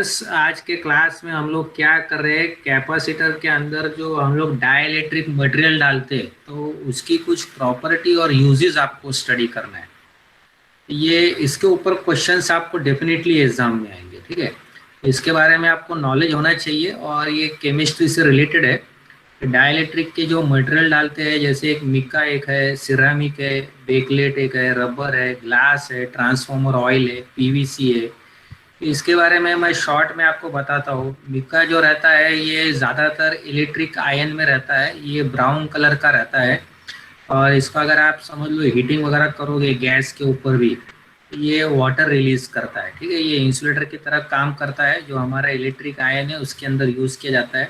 Students, आज के class में हम लोग क्या कर रहे हैं, कैपेसिटर के अंदर जो हम लोग डाइलेक्ट्रिक मटेरियल डालते हैं तो उसकी कुछ प्रॉपर्टी और यूजेस आपको स्टडी करना है। ये इसके ऊपर क्वेश्चंस आपको डेफिनेटली एग्जाम में आएंगे, ठीक है। इसके बारे में आपको नॉलेज होना चाहिए और ये केमिस्ट्री से रिलेटेड है। डाइलेक्ट्रिक के जो मटेरियल डालते हैं, जैसे एक मिका एक है, सिरामिक है, बेकलेट एक है, रबर है, ग्लास है, ट्रांसफॉर्मर ऑयल है, पीवीसी है। इसके बारे में मैं शॉर्ट में आपको बताता हूँ। मिका जो रहता है ये ज़्यादातर इलेक्ट्रिक आयन में रहता है, ये ब्राउन कलर का रहता है। और इसको अगर आप समझ लो हीटिंग वगैरह करोगे गैस के ऊपर भी, ये वाटर रिलीज करता है, ठीक है। ये इंसुलेटर की तरह काम करता है, जो हमारा इलेक्ट्रिक आयन है उसके अंदर यूज़ किया जाता है।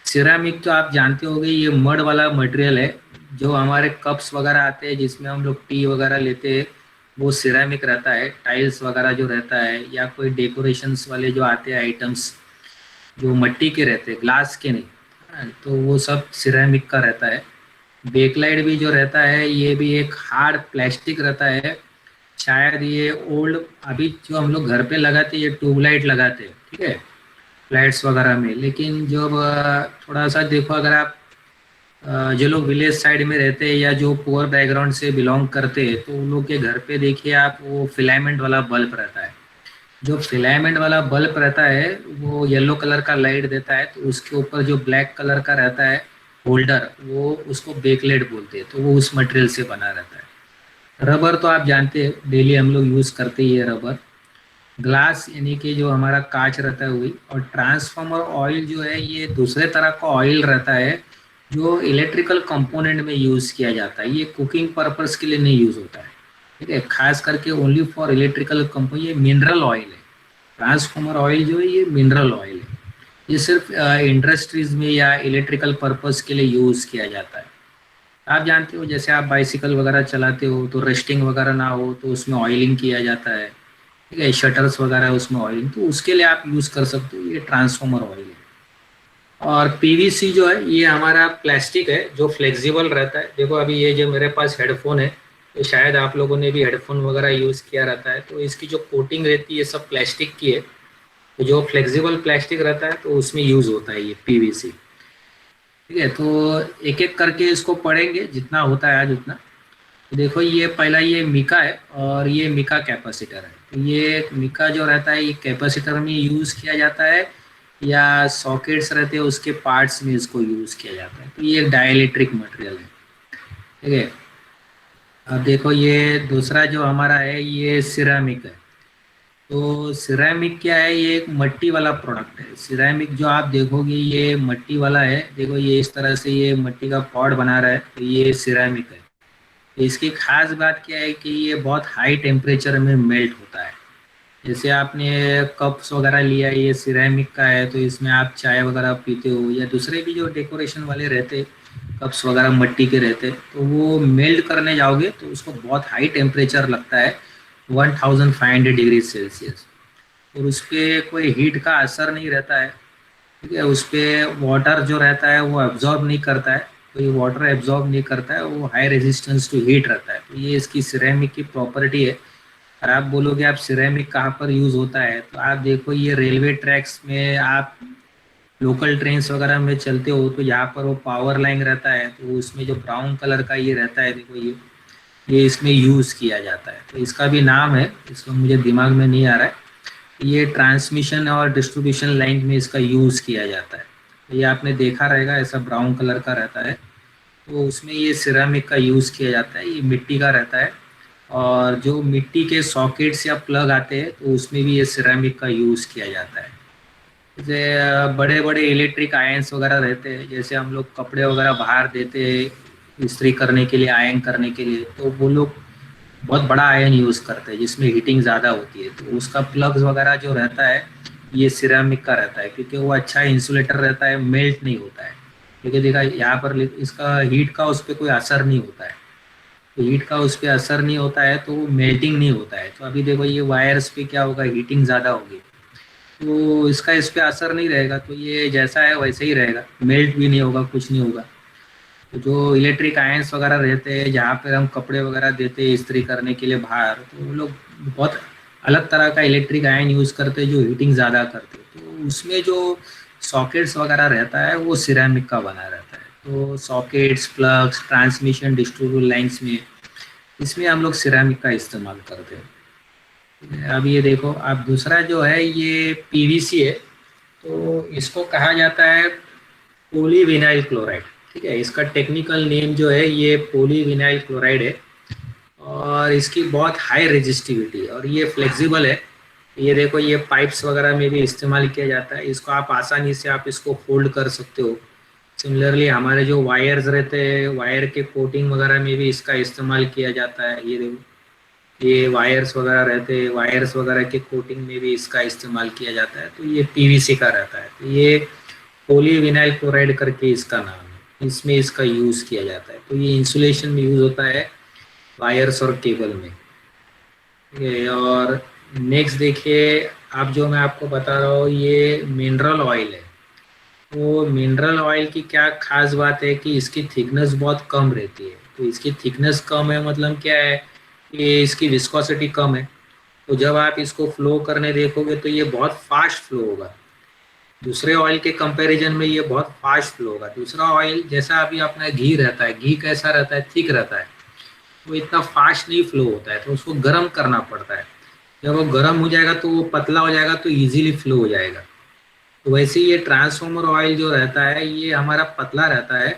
सिरामिक तो आप जानते होंगे, ये मड वाला मटेरियल है। जो हमारे कप्स वगैरह आते हैं जिसमें हम लोग टी वगैरह लेते हैं, वो सिरामिक रहता है। टाइल्स वगैरह जो रहता है या कोई डेकोरेशंस वाले जो आते हैं आइटम्स, जो मिट्टी के रहते हैं, ग्लास के नहीं, हाँ, तो वो सब सिरामिक का रहता है। बेकलाइट भी जो रहता है ये भी एक हार्ड प्लास्टिक रहता है। शायद ये ओल्ड, अभी जो हम लोग घर पे लगाते हैं ये ट्यूबलाइट लगाते हैं, ठीक है, फ्लैट्स वगैरह में। लेकिन जब थोड़ा सा देखो, अगर आप जो लोग विलेज साइड में रहते हैं या जो पुअर बैकग्राउंड से बिलोंग करते हैं, तो उन लोग के घर पे देखिए आप, वो फिलामेंट वाला बल्ब रहता है। जो फिलामेंट वाला बल्ब रहता है वो येलो कलर का लाइट देता है, तो उसके ऊपर जो ब्लैक कलर का रहता है होल्डर, वो उसको बेकलेट बोलते हैं, तो वो उस मटेरियल से बना रहता है। रबर तो आप जानते हैं, डेली हम लोग यूज़ करते ही है रबर। ग्लास यानी कि जो हमारा कांच रहता है वही। और ट्रांसफार्मर ऑयल जो है ये दूसरे तरह का ऑयल रहता है, जो इलेक्ट्रिकल कंपोनेंट में यूज़ किया जाता है। ये कुकिंग पर्पस के लिए नहीं यूज़ होता है, ठीक है, खास करके ओनली फॉर इलेक्ट्रिकल कंपोनेंट। ये मिनरल ऑयल है। ट्रांसफार्मर ऑयल जो है ये मिनरल ऑयल है। ये सिर्फ इंडस्ट्रीज में या इलेक्ट्रिकल पर्पस के लिए यूज़ किया जाता है। आप जानते हो, जैसे आप बाइसिकल वगैरह चलाते हो तो रस्टिंग वगैरह ना हो तो उसमें ऑयलिंग किया जाता है, ठीक है, शटर्स वगैरह उसमें ऑयलिंग, तो उसके लिए आप यूज़ कर सकते हो। ये ट्रांसफार्मर ऑयल है। और पीवीसी जो है ये हमारा प्लास्टिक है जो फ्लेक्सिबल रहता है। देखो अभी ये जो मेरे पास हेडफोन है, तो शायद आप लोगों ने भी हेडफोन वगैरह यूज़ किया रहता है, तो इसकी जो कोटिंग रहती है सब प्लास्टिक की है। तो जो फ्लेक्सिबल प्लास्टिक रहता है तो उसमें यूज़ होता है ये पीवीसी, ठीक है। तो एक एक करके इसको पढ़ेंगे, जितना होता है आज उतना। देखो ये पहला ये मिका है और ये मिका कैपेसिटर है। तो ये मिका जो रहता है ये कैपेसिटर में यूज़ किया जाता है, या सॉकेट्स रहते हैं उसके पार्ट्स में इसको यूज़ किया जाता है। तो ये एक डाइलेक्ट्रिक मटेरियल है, ठीक है। अब देखो ये दूसरा जो हमारा है ये सिरामिक है। तो सिरेमिक क्या है, ये एक मट्टी वाला प्रोडक्ट है। सिरेमिक जो आप देखोगे ये मट्टी वाला है। देखो ये इस तरह से ये मट्टी का पॉट बना रहा है, तो ये सिरेमिक है। तो इसकी खास बात क्या है कि ये बहुत हाई टेम्परेचर में मेल्ट होता है। जैसे आपने कप्स वगैरह लिया, ये सिरेमिक का है, तो इसमें आप चाय वगैरह पीते हो, या दूसरे भी जो डेकोरेशन वाले रहते कप्स वगैरह मट्टी के रहते, तो वो मेल्ट करने जाओगे तो उसको बहुत हाई टेम्परेचर लगता है, 1500 डिग्री सेल्सियस। और उस पर कोई हीट का असर नहीं रहता है, ठीक है। उस पर वाटर जो रहता है वो एब्जॉर्ब नहीं करता है, तो ये वाटर एब्जॉर्ब नहीं करता है, वो हाई रेजिस्टेंस टू हीट रहता है। तो ये इसकी सिरेमिक की प्रॉपर्टी है। और आप बोलोगे आप सिरेमिक कहाँ पर यूज़ होता है, तो आप देखो ये रेलवे ट्रैक्स में, आप लोकल ट्रेन्स वगैरह में चलते हो तो यहाँ पर वो पावर लाइन रहता है, तो उसमें जो ब्राउन कलर का ये रहता है, देखो ये इसमें यूज़ किया जाता है। तो इसका भी नाम है, इसको मुझे दिमाग में नहीं आ रहा है। ये ट्रांसमिशन और डिस्ट्रीब्यूशन लाइन में इसका यूज़ किया जाता है। तो ये आपने देखा रहेगा, ऐसा ब्राउन कलर का रहता है, तो उसमें ये सिरामिक का यूज़ किया जाता है। ये मिट्टी का रहता है। और जो मिट्टी के सॉकेट्स या प्लग आते हैं तो उसमें भी ये सिरामिक का यूज़ किया जाता है। जैसे बड़े बड़े इलेक्ट्रिक आयंस वगैरह रहते हैं, जैसे हम लोग कपड़े वगैरह बाहर देते हैं इस्त्री करने के लिए, आयन करने के लिए, तो वो लोग बहुत बड़ा आयन यूज़ करते हैं जिसमें हीटिंग ज़्यादा होती है, तो उसका प्लग्स वगैरह जो रहता है ये सिरामिक का रहता है, क्योंकि वो अच्छा इंसुलेटर रहता है, मेल्ट नहीं होता है। क्योंकि देखा यहाँ पर इसका हीट का उस पर कोई असर नहीं होता है। तो हीट का उस पर असर नहीं होता है तो वो मेल्टिंग नहीं होता है। तो अभी देखो ये वायर्स पे क्या होगा, हीटिंग ज़्यादा होगी, तो इसका इस पे असर नहीं रहेगा, तो ये जैसा है वैसे ही रहेगा, मेल्ट भी नहीं होगा, कुछ नहीं होगा। तो जो इलेक्ट्रिक आयंस वगैरह रहते हैं जहाँ पे हम कपड़े वगैरह देते हैं इस्त्री करने के लिए बाहर, तो वो लोग बहुत अलग तरह का इलेक्ट्रिक आयन यूज़ करते हैं जो हीटिंग ज़्यादा करते हैं, तो उसमें जो सॉकेट्स वगैरह रहता है वो सिरेमिक का बना रहता है। तो sockets, plugs, transmission, distributor lines में इसमें हम लोग सिरेमिक का इस्तेमाल करते हैं। अब ये देखो, अब दूसरा जो है ये पीवीसी है, तो इसको कहा जाता है पॉलीविनाइल क्लोराइड। ठीक है, इसका टेक्निकल नेम जो है ये पॉलीविनाइल क्लोराइड है, और इसकी बहुत हाई रेजिस्टिविटी है और ये फ्लेक्सिबल है। ये देखो, ये पाइप्स वगैरह में भी इस्तेमाल किया जाता है, इसको आप आसानी से आप इसको फोल्ड कर सकते हो। सिमिलरली हमारे जो वायर्स रहते हैं, वायर के कोटिंग वगैरह में भी इसका इस्तेमाल किया जाता है। ये देखो, ये वायर्स वगैरह रहते हैं, वायर्स वगैरह के कोटिंग में भी इसका इस्तेमाल किया जाता है। तो ये पीवीसी का रहता है, तो ये पॉलीविनाइल क्लोराइड करके इसका नाम है, इसमें इसका यूज़ किया जाता है। तो ये इंसुलेशन में यूज़ होता है, वायर्स और केबल में। ठीक है, और नेक्स्ट देखिए, आप जो मैं आपको बता रहा हूँ ये मिनरल ऑयल है। तो मिनरल ऑयल की क्या खास बात है कि इसकी थिकनेस बहुत कम रहती है। तो इसकी थिकनेस कम है मतलब क्या है कि इसकी विस्कोसिटी कम है। तो जब आप इसको फ्लो करने देखोगे तो ये बहुत फास्ट फ्लो होगा, दूसरे ऑयल के कंपैरिजन में ये बहुत फास्ट फ्लो होगा। दूसरा ऑयल जैसा अभी अपना घी रहता है, घी कैसा रहता है, थिक रहता है, वो इतना फास्ट नहीं फ्लो होता है, तो उसको गर्म करना पड़ता है। जब वो गर्म हो जाएगा तो वो पतला हो जाएगा, तो इजीली फ्लो हो जाएगा। तो वैसे ये ट्रांसफॉर्मर ऑयल जो रहता है ये हमारा पतला रहता है,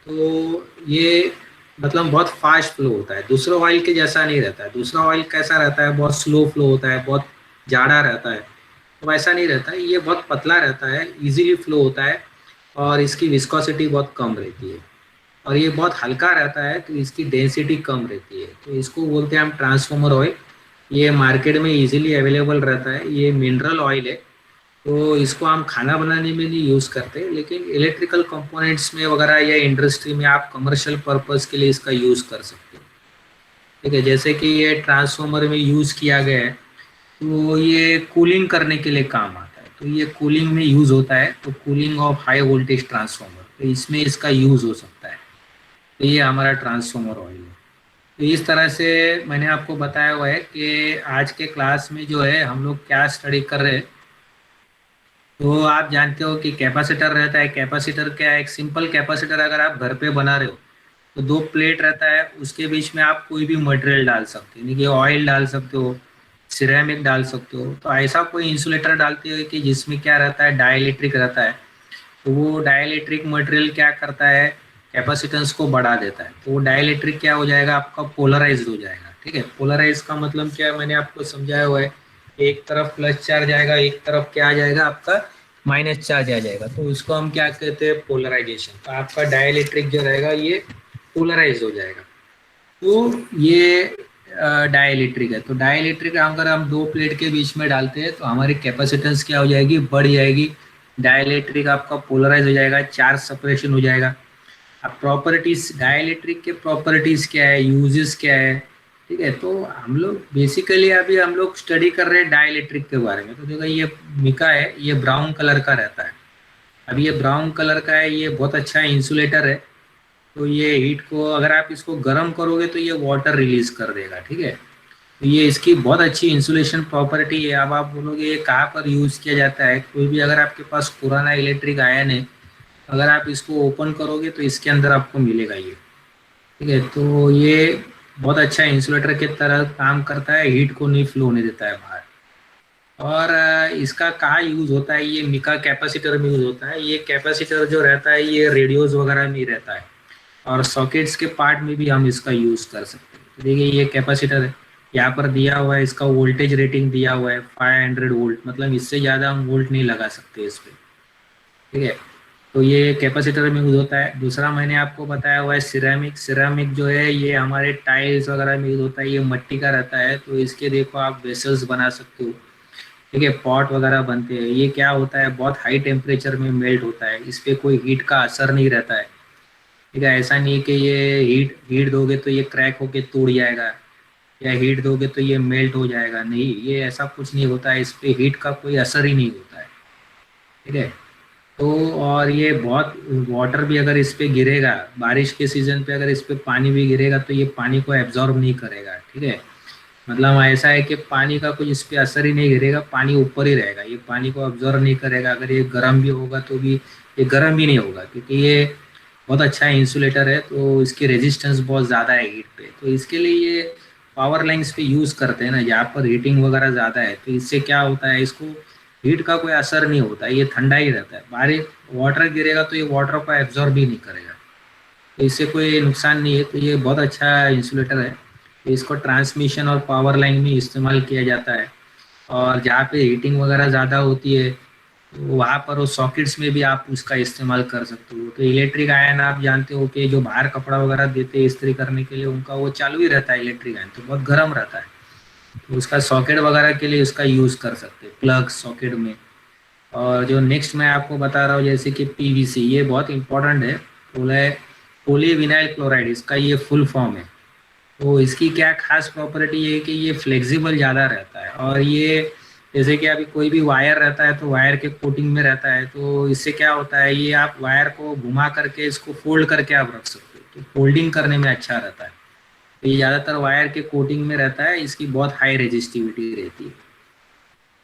तो ये मतलब बहुत फास्ट फ्लो होता है, दूसरा ऑयल के जैसा नहीं रहता है। दूसरा ऑयल कैसा रहता है, बहुत स्लो फ्लो होता है, बहुत जाड़ा रहता है, तो वैसा नहीं रहता है। ये बहुत पतला रहता है, इजीली फ्लो होता है, और इसकी विस्कोसिटी बहुत कम रहती है, और ये बहुत हल्का रहता है, तो इसकी डेंसिटी कम रहती है। तो इसको बोलते हैं हम ट्रांसफॉर्मर ऑयल। ये मार्केट में इजीली अवेलेबल रहता है, ये मिनरल ऑयल है। तो इसको हम खाना बनाने में नहीं यूज़ करते, लेकिन इलेक्ट्रिकल कंपोनेंट्स में वगैरह या इंडस्ट्री में आप कमर्शियल पर्पस के लिए इसका यूज़ कर सकते हो। ठीक है, जैसे कि ये ट्रांसफॉर्मर में यूज़ किया गया है, तो ये कूलिंग करने के लिए काम आता है, तो ये कूलिंग में यूज़ होता है। तो cooling of high voltage transformer, तो इसमें इसका यूज़ हो सकता है। तो ये हमारा ट्रांसफॉर्मर ऑयल है। तो इस तरह से मैंने आपको बताया हुआ है कि आज के क्लास में जो है हम लोग क्या स्टडी कर रहे हैं। तो आप जानते हो कि कैपेसिटर रहता है। कैपेसिटर क्या है, एक सिंपल कैपेसिटर अगर आप घर पे बना रहे हो तो दो प्लेट रहता है, उसके बीच में आप कोई भी मटेरियल डाल सकते हो, यानी कि ऑयल डाल सकते हो, सिरेमिक डाल सकते हो। तो ऐसा कोई इंसुलेटर डालते हो कि जिसमें क्या रहता है, डाइलेक्ट्रिक रहता है। तो वो डाइलेक्ट्रिक मटेरियल क्या करता है, कैपेसिटेंस को बढ़ा देता है। तो वो डाइलेक्ट्रिक क्या हो जाएगा, आपका पोलराइज्ड हो जाएगा। ठीक है, पोलराइज का मतलब क्या है, मैंने आपको समझाया हुआ है। एक तरफ प्लस चार्ज आएगा, एक तरफ क्या आ जाएगा, आपका माइनस चार्ज आ जाएगा। तो इसको हम क्या कहते हैं, पोलराइजेशन। तो आपका डाइलेक्ट्रिक जो रहेगा ये पोलराइज हो जाएगा। तो ये डाइलेक्ट्रिक है। तो डाइलेक्ट्रिक अगर हम दो प्लेट के बीच में डालते हैं तो हमारी कैपेसिटेंस क्या हो जाएगी, बढ़ जाएगी। डाइलेक्ट्रिक आपका पोलराइज हो जाएगा, चार्ज सेपरेशन हो जाएगा। अब प्रॉपर्टीज, डाइलेक्ट्रिक के प्रॉपर्टीज क्या है, यूजेस क्या है। ठीक है, तो हम लोग बेसिकली अभी हम लोग स्टडी कर रहे हैं डाइलेक्ट्रिक के बारे में। तो देखो, ये मिका है, ये ब्राउन कलर का रहता है। अब ये ब्राउन कलर का है, ये बहुत अच्छा इंसुलेटर है। तो ये हीट को अगर आप इसको गर्म करोगे तो ये वाटर रिलीज कर देगा। ठीक है, तो ये इसकी बहुत अच्छी इंसुलेशन प्रॉपर्टी है। अब आप बोलोगे ये कहाँ पर यूज़ किया जाता है, कोई भी अगर आपके पास पुराना इलेक्ट्रिक आयन है, अगर आप इसको ओपन करोगे तो इसके अंदर आपको मिलेगा ये। ठीक है, तो ये बहुत अच्छा इंसुलेटर की तरह काम करता है, हीट को नहीं फ्लो होने देता है बाहर। और इसका कहाँ यूज़ होता है, ये मिका कैपेसिटर में यूज़ होता है। ये कैपेसिटर जो रहता है ये रेडियोज वगैरह में ही रहता है, और सॉकेट्स के पार्ट में भी हम इसका यूज़ कर सकते हैं। तो देखिए, ये कैपेसिटर है, यहाँ पर दिया हुआ है, इसका वोल्टेज रेटिंग दिया हुआ है 500 वोल्ट, मतलब इससे ज़्यादा हम वोल्ट नहीं लगा सकते इस पर। ठीक है, तो ये कैपेसिटर में यूज़ होता है। दूसरा मैंने आपको बताया हुआ है सिरेमिक। सिरेमिक जो है ये हमारे टाइल्स वगैरह में यूज़ होता है, ये मिट्टी का रहता है। तो इसके देखो आप वेसल्स बना सकते हो। ठीक है, पॉट वगैरह बनते हैं। ये क्या होता है, बहुत हाई टेम्परेचर में मेल्ट होता है, इस पर कोई हीट का असर नहीं रहता है। ठीक है, ऐसा नहीं कि ये हीट हीट दोगे तो ये क्रैक होके टूट जाएगा, या हीट दोगे तो ये मेल्ट हो जाएगा, नहीं, ये ऐसा कुछ नहीं होता है। इस पे हीट का कोई असर ही नहीं होता है। ठीक है, तो और ये बहुत वाटर भी अगर इस पे गिरेगा, बारिश के सीजन पे अगर इस पे पानी भी गिरेगा तो ये पानी को एब्जॉर्ब नहीं करेगा। ठीक है, मतलब ऐसा है कि पानी का कुछ इस पे असर ही नहीं गिरेगा, पानी ऊपर ही रहेगा, ये पानी को ऑब्जर्व नहीं करेगा। अगर ये गर्म भी होगा तो भी ये गर्म ही नहीं होगा, क्योंकि ये बहुत अच्छा इंसुलेटर है, तो इसकी रेजिस्टेंस बहुत ज़्यादा है हीट पे। तो इसके लिए ये पावर लाइन्स पे यूज़ करते हैं ना, जहाँ पर हीटिंग वगैरह ज़्यादा है, तो इससे क्या होता है, इसको हीट का कोई असर नहीं होता, ये ठंडा ही रहता है। बारिश वाटर गिरेगा तो ये वाटर को एब्जॉर्ब भी नहीं करेगा, तो इससे कोई नुकसान नहीं है। तो ये बहुत अच्छा इंसुलेटर है। तो इसको ट्रांसमिशन और पावर लाइन में इस्तेमाल किया जाता है, और जहाँ पे हीटिंग वगैरह ज़्यादा होती है तो वहाँ पर वो सॉकेट्स में भी आप उसका इस्तेमाल कर सकते हो। तो इलेक्ट्रिक आयन आप जानते हो कि जो बाहर कपड़ा वगैरह देते हैं इस्त्री करने के लिए, उनका वो चालू ही रहता है इलेक्ट्रिक आयन, तो बहुत गर्म रहता है। तो उसका सॉकेट वगैरह के लिए उसका यूज़ कर सकते हैं, प्लग सॉकेट में। और जो नेक्स्ट मैं आपको बता रहा हूँ, जैसे कि पीवीसी, ये बहुत इंपॉर्टेंट है। पॉलीविनाइल क्लोराइड इसका ये फुल फॉर्म है। तो इसकी क्या खास प्रॉपर्टी है कि ये फ्लेक्सिबल ज़्यादा रहता है, और ये जैसे कि अभी कोई भी वायर रहता है तो वायर के कोटिंग में रहता है, तो इससे क्या होता है, ये आप वायर को घुमा करके इसको फोल्ड करके आप रख सकते हो, तो फोल्डिंग करने में अच्छा रहता है। तो ये ज़्यादातर वायर के कोटिंग में रहता है, इसकी बहुत हाई रेजिस्टिविटी रहती है।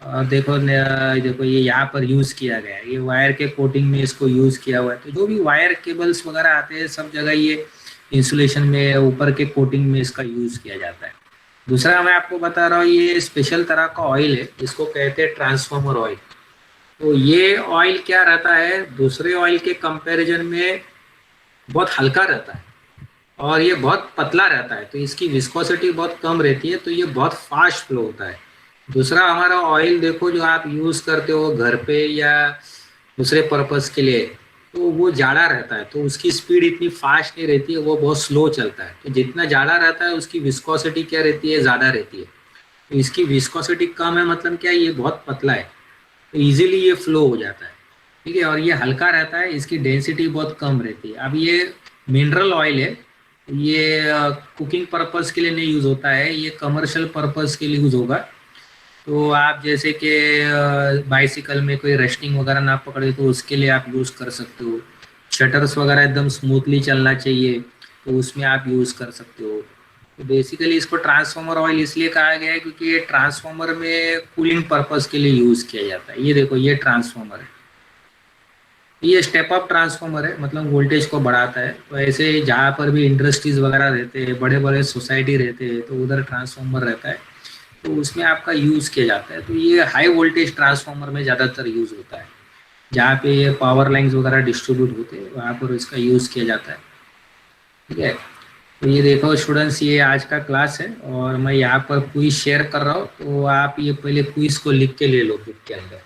और देखो ये यहाँ पर यूज़ किया गया है, ये वायर के कोटिंग में इसको यूज़ किया हुआ है। तो जो भी वायर केबल्स वगैरह आते हैं सब जगह ये इंसुलेशन में ऊपर के कोटिंग में इसका यूज़ किया जाता है। दूसरा मैं आपको बता रहा हूँ, ये स्पेशल तरह का ऑयल है, इसको कहते हैं ट्रांसफॉर्मर ऑयल। तो ये ऑयल क्या रहता है, दूसरे ऑयल के कंपैरिजन में बहुत हल्का रहता है, और ये बहुत पतला रहता है, तो इसकी विस्कोसिटी बहुत कम रहती है, तो ये बहुत फास्ट फ्लो होता है। दूसरा हमारा ऑयल देखो जो आप यूज़ करते हो घर पे या दूसरे पर्पस के लिए, तो वो जाड़ा रहता है, तो उसकी स्पीड इतनी फास्ट नहीं रहती है, वो बहुत स्लो चलता है। तो जितना जाड़ा रहता है उसकी विस्कोसिटी क्या रहती है, ज़्यादा रहती है। तो इसकी विस्कोसिटी कम है, मतलब क्या, ये बहुत पतला है, तो इजीली ये फ्लो हो जाता है। ठीक है, और ये हल्का रहता है, इसकी डेंसिटी बहुत कम रहती है। अब ये मिनरल ऑयल है, ये कुकिंग पर्पस के लिए नहीं यूज़ होता है, ये कमर्शियल पर्पस के लिए यूज़ होगा। तो आप जैसे कि बाइसिकल में कोई रस्टिंग वगैरह ना पकड़े तो उसके लिए आप यूज़ कर सकते हो। शटर्स वगैरह एकदम स्मूथली चलना चाहिए, तो उसमें आप यूज़ कर सकते हो। तो बेसिकली इसको ट्रांसफार्मर ऑयल इसलिए कहा गया है क्योंकि ये ट्रांसफार्मर में कूलिंग पर्पस के लिए यूज़ किया जाता है। ये देखो ये ट्रांसफार्मर है, ये स्टेप अप ट्रांसफार्मर है, मतलब वोल्टेज को बढ़ाता है। तो ऐसे जहाँ पर भी इंडस्ट्रीज वगैरह रहते हैं, बड़े बड़े सोसाइटी रहते हैं, तो उधर ट्रांसफार्मर रहता है, तो उसमें आपका यूज़ किया जाता है। तो ये हाई वोल्टेज ट्रांसफार्मर में ज़्यादातर यूज़ होता है, जहाँ पे ये पावर लाइन्स वगैरह डिस्ट्रीब्यूट होते हैं वहाँ पर इसका यूज़ किया जाता है। ठीक है, तो ये देखो स्टूडेंट्स, ये आज का क्लास है और मैं यहाँ पर क्विज शेयर कर रहा हूँ, तो आप ये पहले क्विज को लिख के ले लो बुक के अंदर।